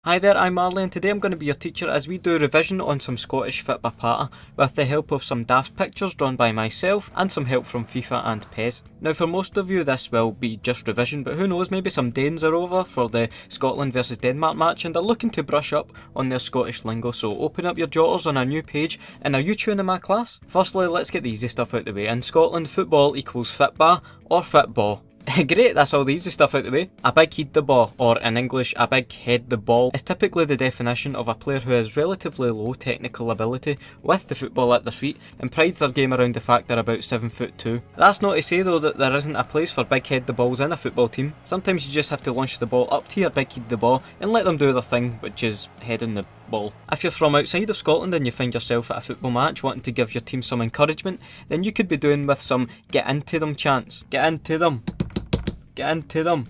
Hi there, I'm Marley and today I'm going to be your teacher as we do revision on some Scottish Fitba patter with the help of some daft pictures drawn by myself and some help from FIFA and PES. Now for most of you this will be just revision, but who knows, maybe some Danes are over for the Scotland versus Denmark match and are looking to brush up on their Scottish lingo, so open up your jotters on a new page and are you tuning in my class? Firstly, let's get the easy stuff out the way. In Scotland, football equals Fitba or Fitball. Great, that's all the easy stuff out the way. A big heid the ball, or in English, a big head the ball, is typically the definition of a player who has relatively low technical ability with the football at their feet and prides their game around the fact they're about 7'2". That's not to say though that there isn't a place for big head the balls in a football team. Sometimes you just have to launch the ball up to your big heid the ball and let them do their thing, which is heading the ball. If you're from outside of Scotland and you find yourself at a football match wanting to give your team some encouragement, then you could be doing with some get into them chants. Get into them. Get into them.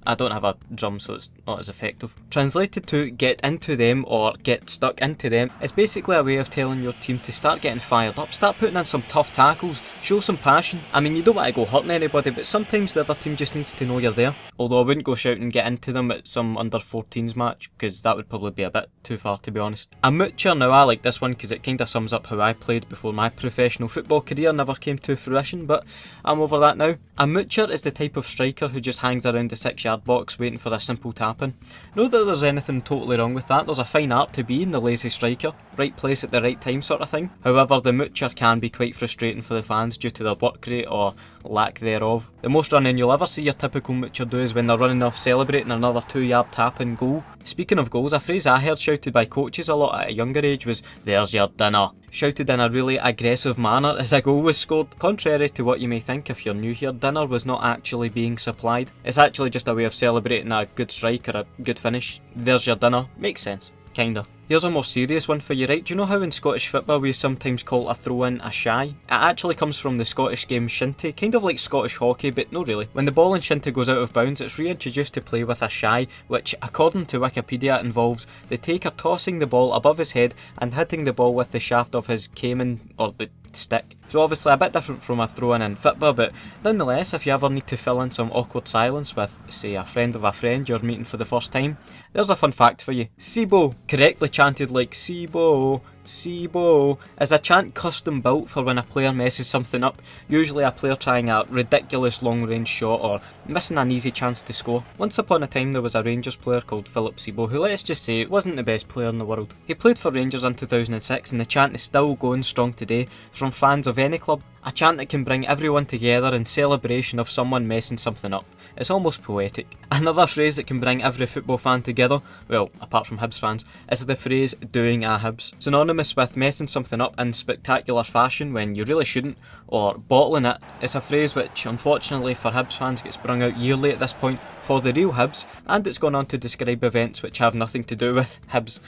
I don't have a drum so it's not as effective. Translated to get into them or get stuck into them is basically a way of telling your team to start getting fired up, start putting in some tough tackles, show some passion. I mean, you don't want to go hurting anybody, but sometimes the other team just needs to know you're there. Although I wouldn't go shouting get into them at some under 14s match because that would probably be a bit too far, to be honest. A moocher, now I like this one because it kind of sums up how I played before my professional football career never came to fruition, but I'm over that now. A moocher is the type of striker who just hangs around the 6-yard box waiting for a simple tap-in. Not that there's anything totally wrong with that, there's a fine art to being the lazy striker, right place at the right time sort of thing. However, the moocher can be quite frustrating for the fans due to their work rate or lack thereof. The most running you'll ever see your typical moocher do is when they're running off celebrating another 2-yard tap-in goal. Speaking of goals, a phrase I heard shouted by coaches a lot at a younger age was "there's your dinner," shouted in a really aggressive manner as a goal was scored. Contrary to what you may think if you're new here, dinner was not actually being supplied. It's actually just a way of celebrating a good strike or a good finish. There's your dinner. Makes sense. Kinda. Here's a more serious one for you, right? Do you know how in Scottish Fitba we sometimes call a throw-in a shy? It actually comes from the Scottish game shinty, kind of like Scottish hockey, but no really. When the ball in shinty goes out of bounds, it's reintroduced to play with a shy, which according to Wikipedia involves the taker tossing the ball above his head and hitting the ball with the shaft of his caiman, or the stick. So obviously a bit different from a throw-in Fitba, but nonetheless, if you ever need to fill in some awkward silence with, say, a friend of a friend you're meeting for the first time, there's a fun fact for you. Sebo, correctly chanted like Sebo, Sebo, is a chant custom built for when a player messes something up, usually a player trying a ridiculous long range shot or missing an easy chance to score. Once upon a time there was a Rangers player called Philip Sebo who, let's just say, wasn't the best player in the world. He played for Rangers in 2006 and the chant is still going strong today from fans of any club. A chant that can bring everyone together in celebration of someone messing something up. It's almost poetic. Another phrase that can bring every football fan together, well, apart from Hibs fans, is the phrase doing a Hibs. Synonymous with messing something up in spectacular fashion when you really shouldn't, or bottling it. It's a phrase which unfortunately for Hibs fans gets sprung out yearly at this point for the real Hibs, and it's gone on to describe events which have nothing to do with Hibs.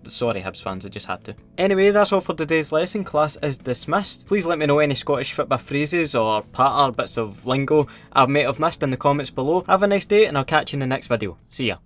Sorry Hibs fans, I just had to. Anyway, that's all for today's lesson. Class is dismissed. Please let me know any Scottish Fitba phrases or patter bits of lingo I may have missed in the comments below. Have a nice day and I'll catch you in the next video. See ya.